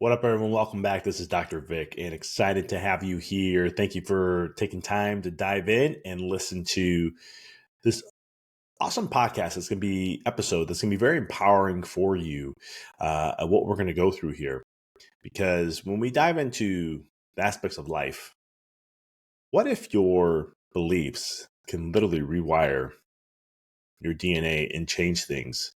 What up, everyone? Welcome back. This is Dr. Vic, and excited to have you here. Thank you for taking time to dive in and listen to this awesome podcast. It's going to be episode that's going to be very empowering for you. What we're going to go through here, because when we dive into the aspects of life, what if your beliefs can literally rewire your DNA and change things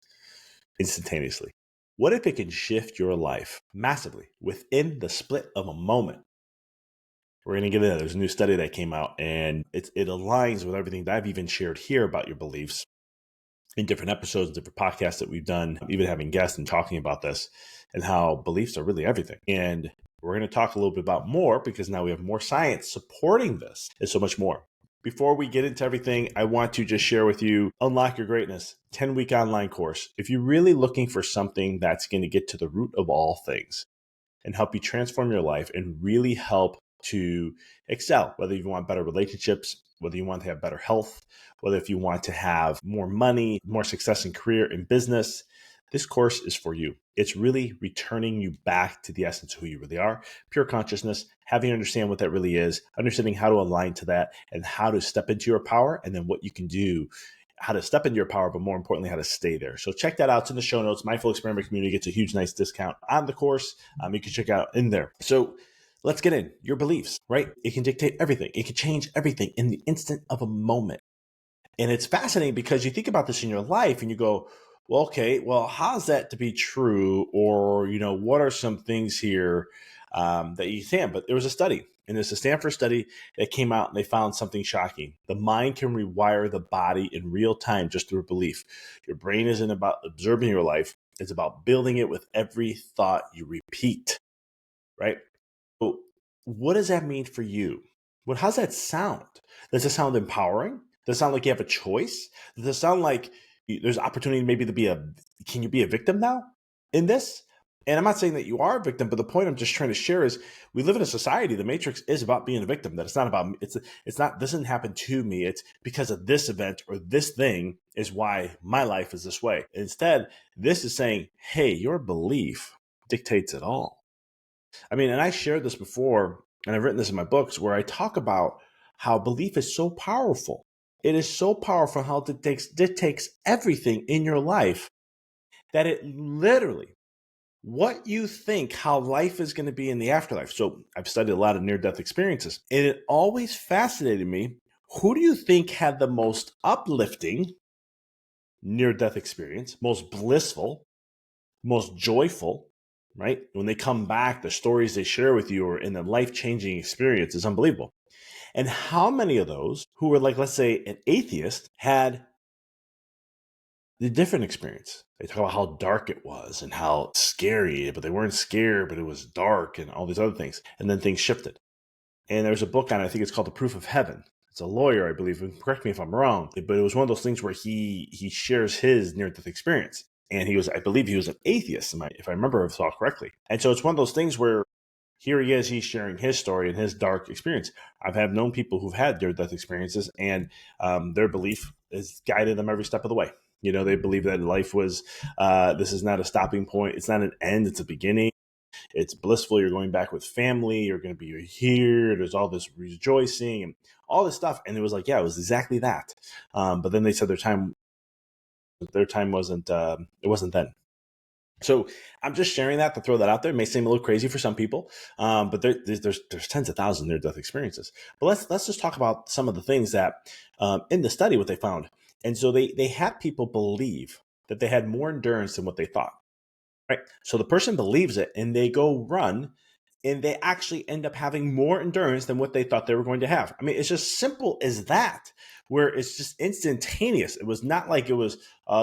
instantaneously? What if it can shift your life massively within the split of a moment? We're going to get into that. There's a new study that came out, and it aligns with everything that I've even shared here about your beliefs in different episodes, different podcasts that we've done, even having guests and talking about this and how beliefs are really everything. And we're going to talk a little bit about more because now we have more science supporting this and so much more. Before we get into everything, I want to just share with you Unlock Your Greatness 10-week online course. If you're really looking for something that's going to get to the root of all things and help you transform your life and really help to excel, whether you want better relationships, whether you want to have better health, whether if you want to have more money, more success in career and business, this course is for you. It's really returning you back to the essence of who you really are, pure consciousness, having you understand what that really is, understanding how to align to that and how to step into your power, and then what you can do, how to step into your power, but more importantly, how to stay there. So check that out. It's in the show notes. Mindful Experiment Community gets a huge, nice discount on the course. You can check out in there. So let's get in. Your beliefs, right? It can dictate everything. It can change everything in the instant of a moment. And it's fascinating because you think about this in your life and you go, well, okay, well, how's that to be true? Or, what are some things here that you can? But there was a study, and it's a Stanford study that came out, and they found something shocking. The mind can rewire the body in real time just through a belief. Your brain isn't about observing your life. It's about building it with every thought you repeat, right? So what does that mean for you? How's that sound? Does it sound empowering? Does it sound like you have a choice? Does it sound like there's opportunity maybe can you be a victim now in this? And I'm not saying that you are a victim, but the point I'm just trying to share is we live in a society, the matrix is about being a victim, that it's not about, it's not, this didn't happen to me. It's because of this event or this thing is why my life is this way. Instead, this is saying, hey, your belief dictates it all. And I shared this before, and I've written this in my books where I talk about how belief is so powerful. It is so powerful how it dictates everything in your life that it literally, what you think, how life is going to be in the afterlife. So I've studied a lot of near-death experiences, and it always fascinated me. Who do you think had the most uplifting near-death experience, most blissful, most joyful, right? When they come back, the stories they share with you are in a life-changing experience is unbelievable. And how many of those who were like, let's say, an atheist had the different experience? They talk about how dark it was and how scary, but they weren't scared, but it was dark and all these other things. And then things shifted. And there's a book on it, I think it's called The Proof of Heaven. It's a lawyer, I believe, and correct me if I'm wrong, but it was one of those things where he shares his near-death experience. And I believe he was an atheist, if I remember it all correctly. And so it's one of those things where here he is, he's sharing his story and his dark experience. I've known people who've had near-death experiences, and their belief has guided them every step of the way. They believe that life was, this is not a stopping point. It's not an end, it's a beginning. It's blissful. You're going back with family. You're going to be here. There's all this rejoicing and all this stuff. And it was like, yeah, it was exactly that. But then they said their time wasn't, it wasn't then. So I'm just sharing that to throw that out there. It may seem a little crazy for some people, but there's tens of thousands of near-death experiences. But let's just talk about some of the things that in the study, what they found. And so they had people believe that they had more endurance than what they thought. Right. So the person believes it and they go run and they actually end up having more endurance than what they thought they were going to have. It's just simple as that, where it's just instantaneous. It was not like it was,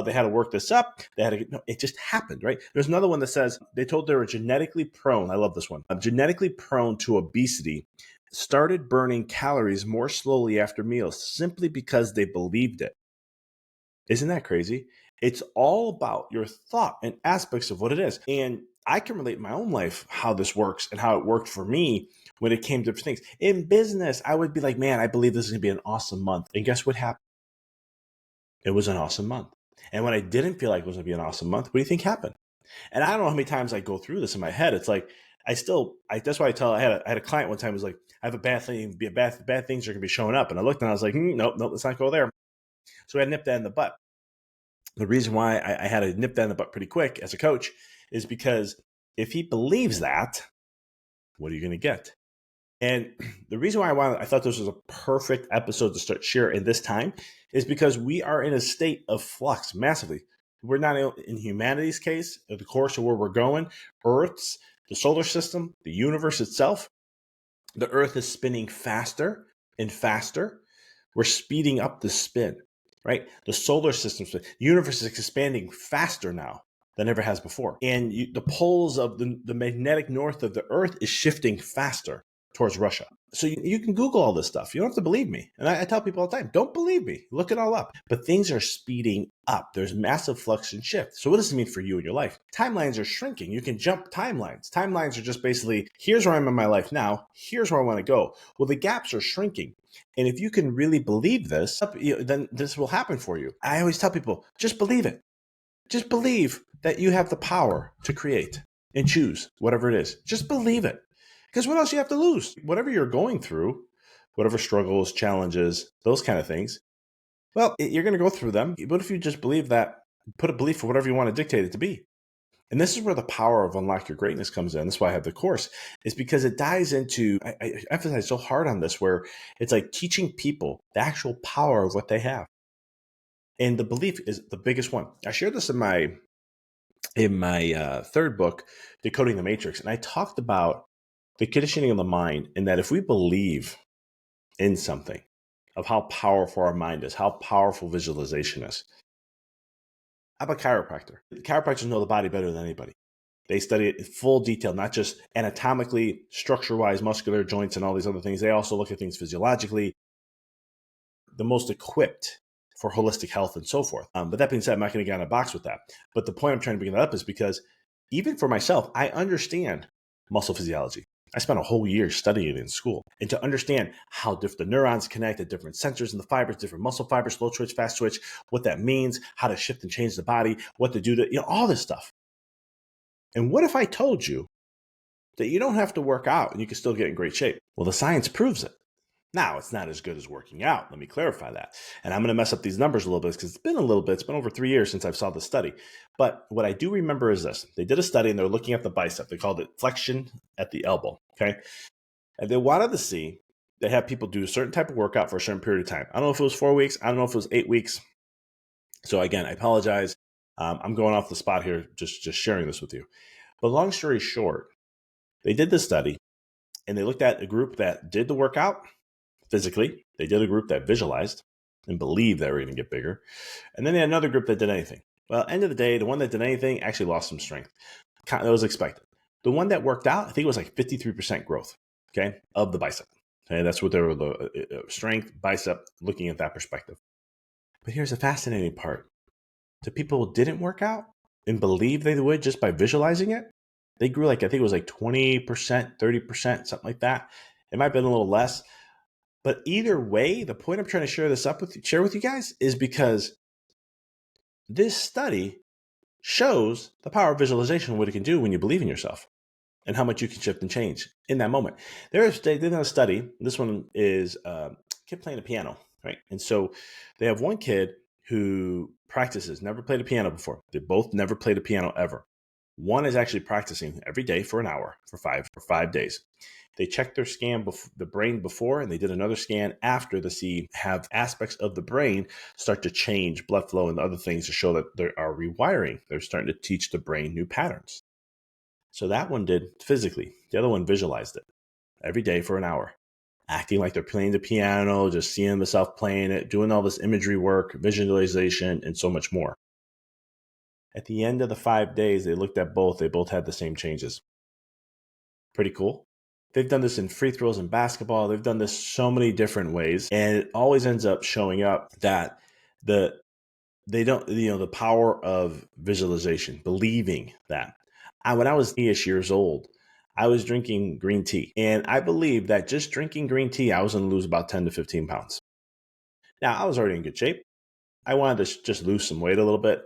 they had to work this up. No, it just happened, right? There's another one that says they told they were genetically prone. I love this one. Genetically prone to obesity started burning calories more slowly after meals simply because they believed it. Isn't that crazy? It's all about your thought and aspects of what it is. And I can relate in my own life how this works and how it worked for me when it came to different things. In business, I would be like, man, I believe this is going to be an awesome month. And guess what happened? It was an awesome month. And when I didn't feel like it was going to be an awesome month, what do you think happened? And I don't know how many times I go through this in my head. It's like, That's why I had a client one time who was like, I have a bad thing, bad things are going to be showing up. And I looked and I was like, nope, let's not go there. So I nipped that in the butt. The reason why I had to nip that in the butt pretty quick as a coach is because if he believes that, what are you going to get? And the reason why I thought this was a perfect episode to start sharing in this time is because we are in a state of flux massively. We're not in humanity's case, of the course of where we're going, Earth's, the solar system, the universe itself. The Earth is spinning faster and faster. We're speeding up the spin, right? The solar system, the universe is expanding faster now than ever has before. And the poles of the magnetic north of the Earth is shifting faster towards Russia. So you can Google all this stuff. You don't have to believe me. And I tell people all the time, don't believe me. Look it all up. But things are speeding up. There's massive flux and shift. So what does it mean for you in your life? Timelines are shrinking. You can jump timelines. Timelines are just basically, here's where I'm in my life now. Here's where I want to go. Well, the gaps are shrinking. And if you can really believe this, then this will happen for you. I always tell people, just believe it. Just believe that you have the power to create and choose whatever it is. Just believe it. Because what else do you have to lose? Whatever you're going through, whatever struggles, challenges, those kind of things, well, you're going to go through them. What if you just believe that, put a belief for whatever you want to dictate it to be? And this is where the power of Unlock Your Greatness comes in. That's why I have the course, is because it dives into, I emphasize so hard on this, where it's like teaching people the actual power of what they have. And the belief is the biggest one. I shared this in my third book, Decoding the Matrix, and I talked about the conditioning of the mind, and that if we believe in something, of how powerful our mind is, how powerful visualization is. I'm a chiropractor. Chiropractors know the body better than anybody. They study it in full detail, not just anatomically, structure-wise, muscular, joints, and all these other things. They also look at things physiologically, the most equipped for holistic health and so forth. But that being said, I'm not going to get in a box with that. But the point I'm trying to bring that up is because even for myself, I understand muscle physiology. I spent a whole year studying it in school. And to understand how the neurons connect at different sensors in the fibers, different muscle fibers, slow twitch, fast twitch, what that means, how to shift and change the body, what to do to, all this stuff. And what if I told you that you don't have to work out and you can still get in great shape? Well, the science proves it. Now, it's not as good as working out. Let me clarify that. And I'm going to mess up these numbers a little bit because it's been over 3 years since I've saw the study. But what I do remember is this. They did a study and they're looking at the bicep. They called it flexion at the elbow. Okay. And they wanted to see, they have people do a certain type of workout for a certain period of time. I don't know if it was 4 weeks. I don't know if it was 8 weeks. So again, I apologize. I'm going off the spot here, just sharing this with you. But long story short, they did this study and they looked at a group that did the workout physically. They did a group that visualized and believed they were going to get bigger. And then they had another group that did anything. Well, end of the day, the one that did anything actually lost some strength. That was expected. The one that worked out, I think it was like 53% growth, okay, of the bicep. Okay, that's what they were, the strength, bicep, looking at that perspective. But here's the fascinating part. The people who didn't work out and believed they would just by visualizing it, they grew like, I think it was like 20%, 30%, something like that. It might have been a little less. But either way, the point I'm trying to share with you guys is because this study shows the power of visualization, what it can do when you believe in yourself and how much you can shift and change in that moment. They did a study. This one is a kid playing a piano, right? And so they have one kid who practices, never played a piano before. They both never played a piano ever. One is actually practicing every day for an hour for 5 days. They checked their scan, the brain before, and they did another scan after to see have aspects of the brain start to change, blood flow and other things to show that there are rewiring. They're starting to teach the brain new patterns. So that one did physically. The other one visualized it every day for an hour, acting like they're playing the piano, just seeing themselves playing it, doing all this imagery work, visualization, and so much more. At the end of the 5 days, they looked at both. They both had the same changes. Pretty cool. They've done this in free throws in basketball. They've done this so many different ways. And it always ends up showing up that the power of visualization, believing that. When I was 8 years old, I was drinking green tea. And I believed that just drinking green tea, I was going to lose about 10 to 15 pounds. Now, I was already in good shape. I wanted to just lose some weight a little bit.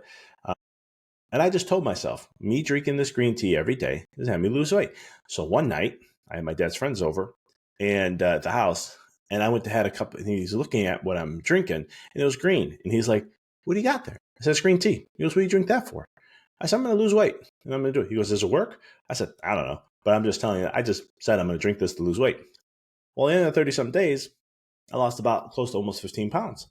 And I just told myself, me drinking this green tea every day is having me lose weight. So one night, I had my dad's friends over and at the house, and I went to had a cup, and he's looking at what I'm drinking, and it was green. And he's like, "What do you got there?" I said, "It's green tea." He goes, "What do you drink that for?" I said, "I'm going to lose weight, and I'm going to do it." He goes, "Does it work?" I said, "I don't know, but I'm just telling you, I just said I'm going to drink this to lose weight." Well, in the 30-something days, I lost about close to almost 15 pounds.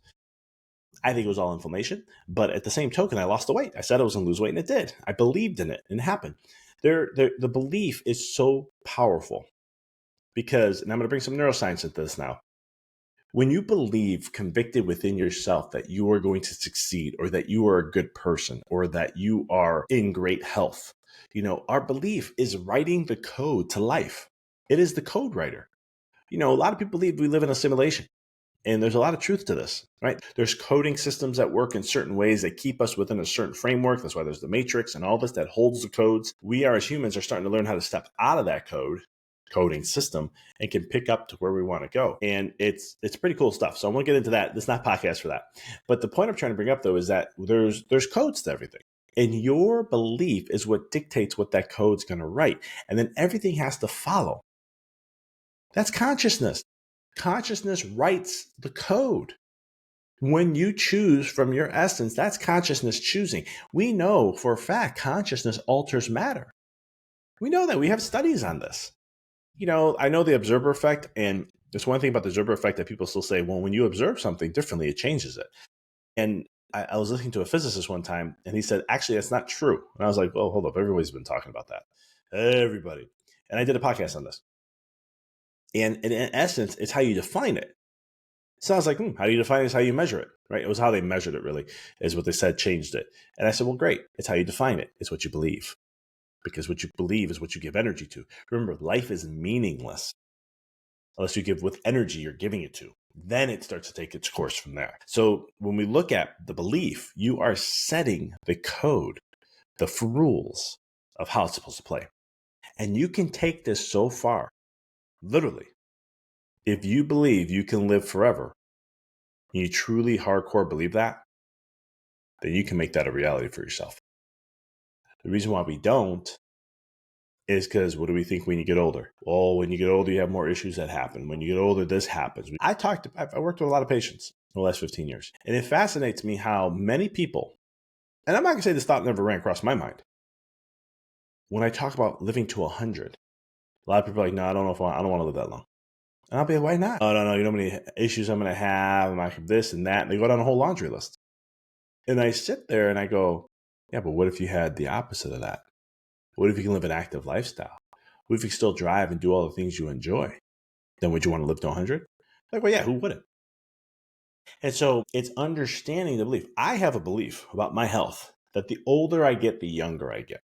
I think it was all inflammation, but at the same token, I lost the weight. I said I was going to lose weight, and it did. I believed in it, and it happened. The belief is so powerful because, and I'm going to bring some neuroscience into this now. When you believe convicted within yourself that you are going to succeed, or that you are a good person, or that you are in great health, our belief is writing the code to life. It is the code writer. A lot of people believe we live in a simulation. And there's a lot of truth to this, right? There's coding systems that work in certain ways that keep us within a certain framework. That's why there's the matrix and all this that holds the codes. We are, as humans, are starting to learn how to step out of that coding system and can pick up to where we want to go. And it's pretty cool stuff. So I won't get into that. This is not a podcast for that. But the point I'm trying to bring up, though, is that there's codes to everything. And your belief is what dictates what that code's going to write. And then everything has to follow. That's consciousness. Consciousness writes the code. When you choose from your essence, that's consciousness choosing. We know for a fact consciousness alters matter. We know that. We have studies on this. I know the observer effect, and there's one thing about the observer effect that people still say, well, when you observe something differently, it changes it. And I was listening to a physicist one time, and he said, actually, that's not true. And I was like, well, hold up. Everybody's been talking about that. Everybody. And I did a podcast on this. And in essence, it's how you define it. Sounds like, how do you define it? Is how you measure it, right? It was how they measured it, really, is what they said changed it. And I said, well, great. It's how you define it. It's what you believe. Because what you believe is what you give energy to. Remember, life is meaningless unless you give with energy you're giving it to. Then it starts to take its course from there. So when we look at the belief, you are setting the code, the rules of how it's supposed to play. And you can take this so far, literally. If you believe you can live forever, and you truly hardcore believe that, then you can make that a reality for yourself. The reason why we don't is because what do we think when you get older? Well, when you get older, you have more issues that happen. When you get older, this happens. I worked with a lot of patients in the last 15 years. And it fascinates me how many people, and I'm not going to say this thought never ran across my mind. When I talk about living to 100, a lot of people are like, no, I don't know if I don't want to live that long. And I'll be like, why not? Oh, no, you know how many issues I'm going to have, I'm like this and that. And they go down a whole laundry list. And I sit there and I go, yeah, but what if you had the opposite of that? What if you can live an active lifestyle? What if you still drive and do all the things you enjoy? Then would you want to live to 100? Like, well, yeah, who wouldn't? And so it's understanding the belief. I have a belief about my health that the older I get, the younger I get.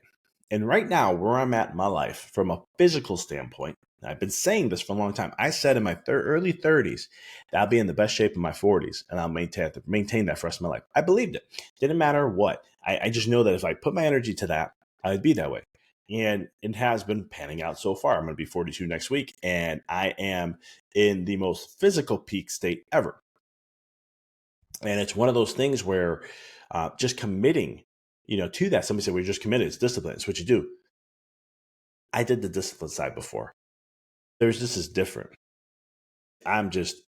And right now, where I'm at in my life, from a physical standpoint, I've been saying this for a long time. I said in my early 30s that I'll be in the best shape in my 40s, and I'll maintain that for the rest of my life. I believed it. Didn't matter what. I just know that if I put my energy to that, I would be that way. And it has been panning out so far. I'm going to be 42 next week, and I am in the most physical peak state ever. And it's one of those things where just committing, to that. Somebody said, well, you're just committed. It's discipline. It's what you do. I did the discipline side before. This is different.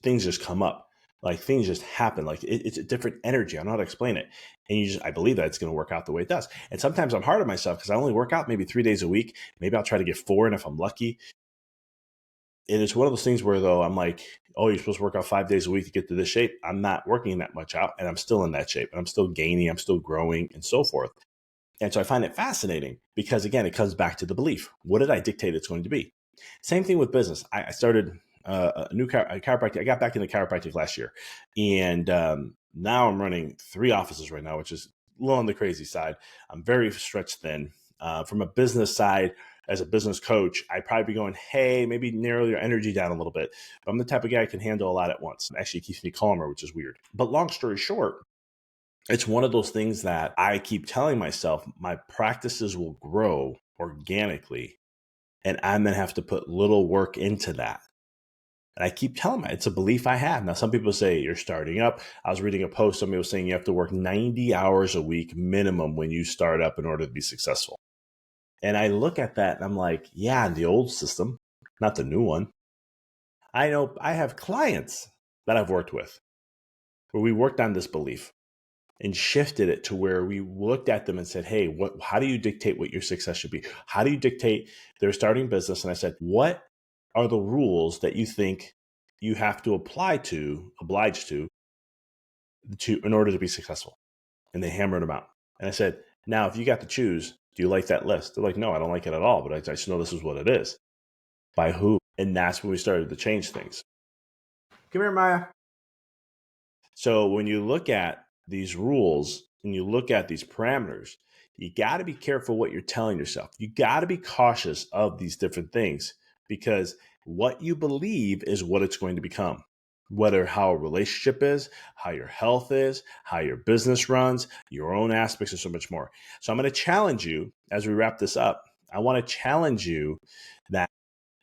Things just come up. Like things just happen. Like it's a different energy. I don't know how to explain it. And I believe that it's going to work out the way it does. And sometimes I'm hard on myself because I only work out maybe 3 days a week. Maybe I'll try to get 4 in if I'm lucky. And it's one of those things where, though, I'm like, oh, you're supposed to work out 5 days a week to get to this shape. I'm not working that much out, and I'm still in that shape, and I'm still gaining, I'm still growing, and so forth. And so I find it fascinating because, again, it comes back to the belief. What did I dictate it's going to be? Same thing with business. I started a new chiropractic. I got back into chiropractic last year, and now I'm running 3 offices right now, which is a little on the crazy side. I'm very stretched thin. From a business side, as a business coach, I'd probably be going, hey, maybe narrow your energy down a little bit. But I'm the type of guy who can handle a lot at once. It actually keeps me calmer, which is weird. But long story short, it's one of those things that I keep telling myself my practices will grow organically, and I'm going to have to put little work into that. And I keep telling them it's a belief I have. Now, some people say you're starting up. I was reading a post, somebody was saying you have to work 90 hours a week minimum when you start up in order to be successful. And I look at that and I'm like, yeah, the old system, not the new one. I know I have clients that I've worked with where we worked on this belief and shifted it to where we looked at them and said, hey, how do you dictate what your success should be? How do you dictate their starting business? And I said, what are the rules that you think you have to oblige to in order to be successful? And they hammered them out. And I said, now, if you got to choose, do you like that list? They're like, no, I don't like it at all, but I just know this is what it is. By who? And that's when we started to change things. Come here, Maya. So when you look at these rules and you look at these parameters, you got to be careful what you're telling yourself. You got to be cautious of these different things because what you believe is what it's going to become. Whether how a relationship is, how your health is, how your business runs, your own aspects, and so much more. So I'm going to challenge you as we wrap this up. I want to challenge you that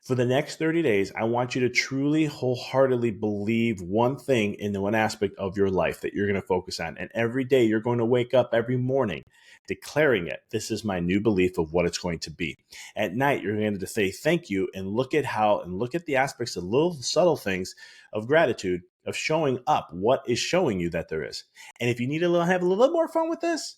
for the next 30 days, I want you to truly wholeheartedly believe one thing in one aspect of your life that you're going to focus on. And every day you're going to wake up every morning declaring it. This is my new belief of what it's going to be. At night, you're going to say thank you and look at the aspects of little subtle things of gratitude of showing up what is showing you that there is. And if you need to have a little more fun with this,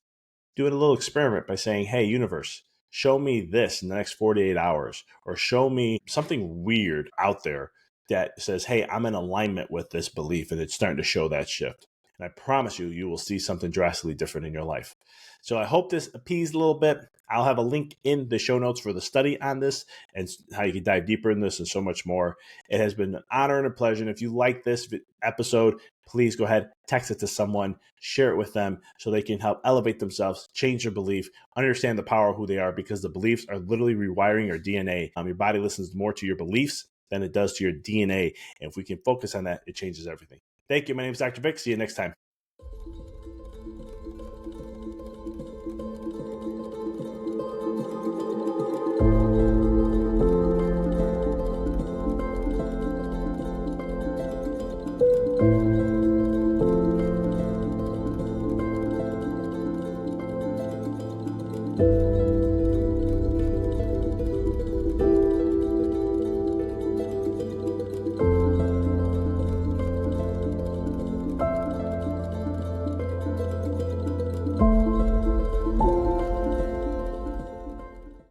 do it a little experiment by saying, hey, universe, show me this in the next 48 hours, or show me something weird out there that says, hey, I'm in alignment with this belief, and it's starting to show that shift. And I promise you, you will see something drastically different in your life. So I hope this appeased a little bit. I'll have a link in the show notes for the study on this and how you can dive deeper in this and so much more. It has been an honor and a pleasure. And if you like this episode, please go ahead, text it to someone, share it with them so they can help elevate themselves, change their belief, understand the power of who they are, because the beliefs are literally rewiring your DNA. Your body listens more to your beliefs than it does to your DNA. And if we can focus on that, it changes everything. Thank you. My name is Dr. Vic. See you next time.